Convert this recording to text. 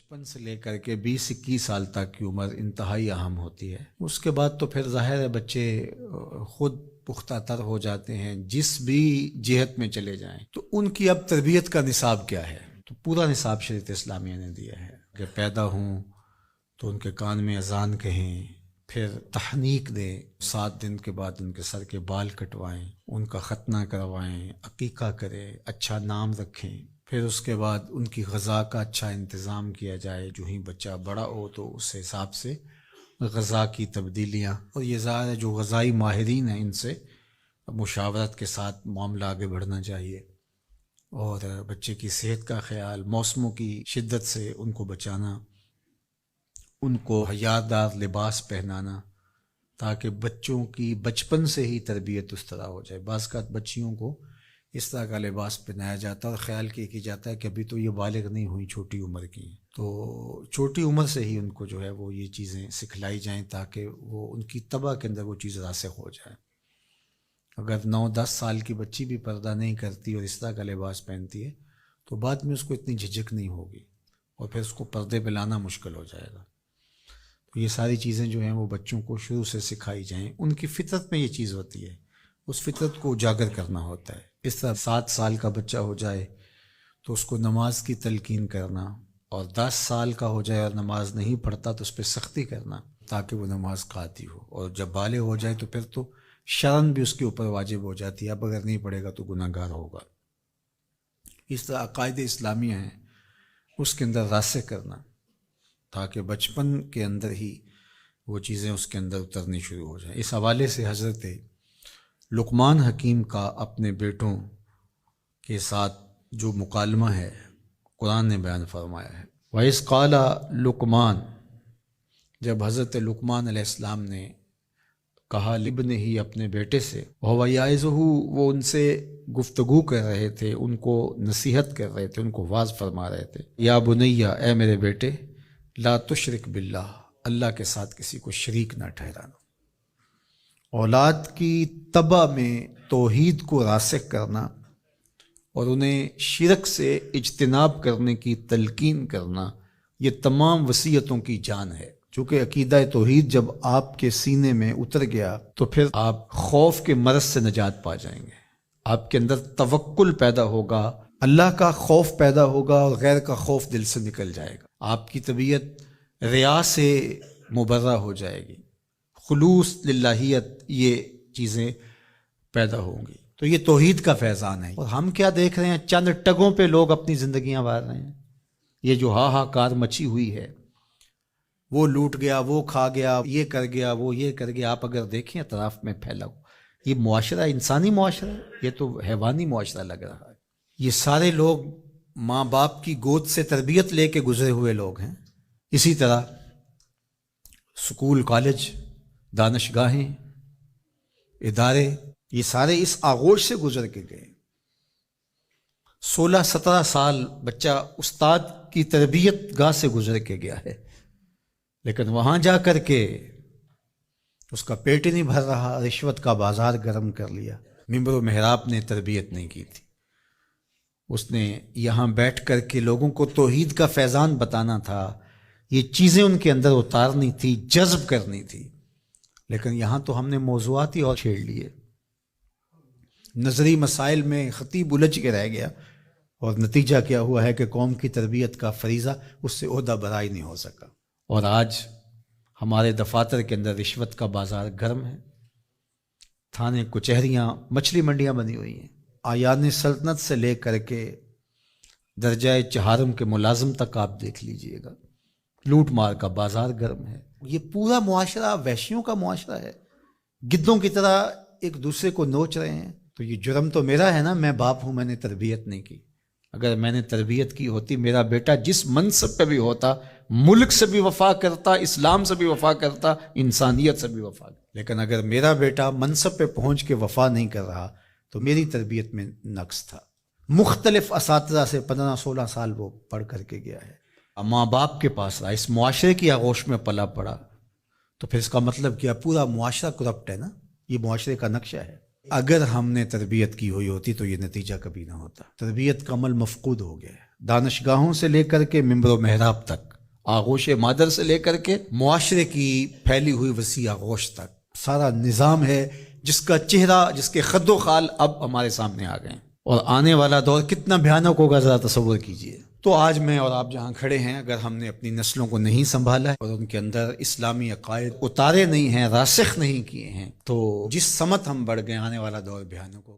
بچپن سے لے کر کے 20-21 سال تک کی عمر انتہائی اہم ہوتی ہے۔ اس کے بعد تو پھر ظاہر ہے بچے خود پختہ تر ہو جاتے ہیں، جس بھی جہت میں چلے جائیں۔ تو ان کی اب تربیت کا نصاب کیا ہے؟ تو پورا نصاب شریعت اسلامیہ نے دیا ہے کہ پیدا ہوں تو ان کے کان میں اذان کہیں، پھر تحنیک دیں، 7 دن کے بعد ان کے سر کے بال کٹوائیں، ان کا ختنہ کروائیں، عقیقہ کریں، اچھا نام رکھیں، پھر اس کے بعد ان کی غذا کا اچھا انتظام کیا جائے۔ جو ہی بچہ بڑا ہو تو اس حساب سے غذا کی تبدیلیاں، اور یہ ظاہر ہے جو غذائی ماہرین ہیں ان سے مشاورت کے ساتھ معاملہ آگے بڑھنا چاہیے، اور بچے کی صحت کا خیال، موسموں کی شدت سے ان کو بچانا، ان کو حیادار لباس پہنانا، تاکہ بچوں کی بچپن سے ہی تربیت اس طرح ہو جائے۔ بعض اوقات بچیوں کو اس طرح کا لباس پہنایا جاتا ہے اور خیال کی جاتا ہے کہ ابھی تو یہ بالغ نہیں ہوئی، چھوٹی عمر کی ہیں، تو چھوٹی عمر سے ہی ان کو جو ہے وہ یہ چیزیں سکھلائی جائیں تاکہ وہ ان کی طبع کے اندر وہ چیز راسخ ہو جائے۔ اگر 9-10 سال کی بچی بھی پردہ نہیں کرتی اور اس طرح کا لباس پہنتی ہے تو بعد میں اس کو اتنی جھجک نہیں ہوگی اور پھر اس کو پردے پہ لانا مشکل ہو جائے گا۔ تو یہ ساری چیزیں جو ہیں وہ بچوں کو شروع سے سکھائی جائیں۔ ان کی فطرت میں یہ چیز ہوتی ہے، اس فطرت کو اجاگر کرنا ہوتا ہے۔ اس طرح 7 سال کا بچہ ہو جائے تو اس کو نماز کی تلقین کرنا، اور 10 سال کا ہو جائے اور نماز نہیں پڑھتا تو اس پہ سختی کرنا تاکہ وہ نماز قاتی ہو، اور جب بالغ ہو جائے تو پھر تو شرن بھی اس کے اوپر واجب ہو جاتی ہے، اب اگر نہیں پڑھے گا تو گناہ گار ہوگا۔ اس طرح عقائد اسلامیہ ہیں اس کے اندر راسخ کرنا تاکہ بچپن کے اندر ہی وہ چیزیں اس کے اندر اترنی شروع ہو جائیں۔ اس حوالے سے حضرت لقمان حکیم کا اپنے بیٹوں کے ساتھ جو مکالمہ ہے قرآن نے بیان فرمایا ہے۔ وَإِذْ قَالَ لقمان، جب حضرت لقمان علیہ السلام نے کہا لابنہ ہی، اپنے بیٹے سے، وَهُوَ يَعِظُهُ، وہ ان سے گفتگو کر رہے تھے، ان کو نصیحت کر رہے تھے، ان کو واعظ فرما رہے تھے، یا بنیہ، اے میرے بیٹے، لا تشرک باللہ، اللہ کے ساتھ کسی کو شریک نہ ٹھہرانا۔ اولاد کی طبع میں توحید کو راسخ کرنا اور انہیں شرک سے اجتناب کرنے کی تلقین کرنا، یہ تمام وصیتوں کی جان ہے۔ چونکہ عقیدہ توحید جب آپ کے سینے میں اتر گیا تو پھر آپ خوف کے مرض سے نجات پا جائیں گے، آپ کے اندر توکل پیدا ہوگا، اللہ کا خوف پیدا ہوگا اور غیر کا خوف دل سے نکل جائے گا، آپ کی طبیعت ریا سے مبرہ ہو جائے گی، خلوص للہیت، یہ چیزیں پیدا ہوں گی۔ تو یہ توحید کا فیضان ہے۔ اور ہم کیا دیکھ رہے ہیں؟ چند ٹگوں پہ لوگ اپنی زندگیاں وار رہے ہیں۔ یہ جو ہاہاکار مچی ہوئی ہے، وہ لوٹ گیا، وہ کھا گیا، یہ کر گیا، وہ یہ کر گیا، آپ اگر دیکھیں اطراف میں پھیلا ہو، یہ معاشرہ انسانی معاشرہ ہے؟ یہ تو حیوانی معاشرہ لگ رہا ہے۔ یہ سارے لوگ ماں باپ کی گود سے تربیت لے کے گزرے ہوئے لوگ ہیں۔ اسی طرح سکول، کالج، دانشگاہیں، ادارے، یہ سارے اس آغوش سے گزر کے گئے۔ 16-17 سال بچہ استاد کی تربیت گاہ سے گزر کے گیا ہے، لیکن وہاں جا کر کے اس کا پیٹ ہی نہیں بھر رہا، رشوت کا بازار گرم کر لیا۔ ممبر و محراب نے تربیت نہیں کی تھی، اس نے یہاں بیٹھ کر کے لوگوں کو توحید کا فیضان بتانا تھا، یہ چیزیں ان کے اندر اتارنی تھی، جذب کرنی تھی، لیکن یہاں تو ہم نے موضوعات ہی اور چھیڑ لیے۔ نظری مسائل میں خطیب الجھ کے رہ گیا، اور نتیجہ کیا ہوا ہے کہ قوم کی تربیت کا فریضہ اس سے عہدہ برائی نہیں ہو سکا۔ اور آج ہمارے دفاتر کے اندر رشوت کا بازار گرم ہے، تھانے کچہریاں مچھلی منڈیاں بنی ہوئی ہیں، آیان سلطنت سے لے کر کے درجہ چہارم کے ملازم تک آپ دیکھ لیجئے گا، لوٹ مار کا بازار گرم ہے۔ یہ پورا معاشرہ وحشیوں کا معاشرہ ہے، گدوں کی طرح ایک دوسرے کو نوچ رہے ہیں۔ تو یہ جرم تو میرا ہے نا، میں باپ ہوں، میں نے تربیت نہیں کی۔ اگر میں نے تربیت کی ہوتی، میرا بیٹا جس منصب پہ بھی ہوتا، ملک سے بھی وفا کرتا، اسلام سے بھی وفا کرتا، انسانیت سے بھی وفا کرتا، لیکن اگر میرا بیٹا منصب پہ پہنچ کے وفا نہیں کر رہا تو میری تربیت میں نقص تھا۔ مختلف اساتذہ سے 15-16 سال وہ پڑھ کر کے گیا ہے، ماں باپ کے پاس رہا، اس معاشرے کی آغوش میں پلا پڑا، تو پھر اس کا مطلب کیا؟ پورا معاشرہ کرپٹ ہے نا، یہ معاشرے کا نقشہ ہے۔ اگر ہم نے تربیت کی ہوئی ہوتی تو یہ نتیجہ کبھی نہ ہوتا۔ تربیت کا عمل مفقود ہو گیا ہے، دانشگاہوں سے لے کر کے ممبر و محراب تک آغوش مادر سے لے کر کے معاشرے کی پھیلی ہوئی وسیع آغوش تک سارا نظام ہے جس کا چہرہ، جس کے خد و خال اب ہمارے سامنے آ گئے ہیں، اور آنے والا دور کتنا بھیانک ہوگا ذرا تصور کیجئے۔ تو آج میں اور آپ جہاں کھڑے ہیں، اگر ہم نے اپنی نسلوں کو نہیں سنبھالا ہے اور ان کے اندر اسلامی عقائد اتارے نہیں ہیں، راسخ نہیں کیے ہیں، تو جس سمت ہم بڑھ گئے، آنے والا دور بھیانک ہوگا۔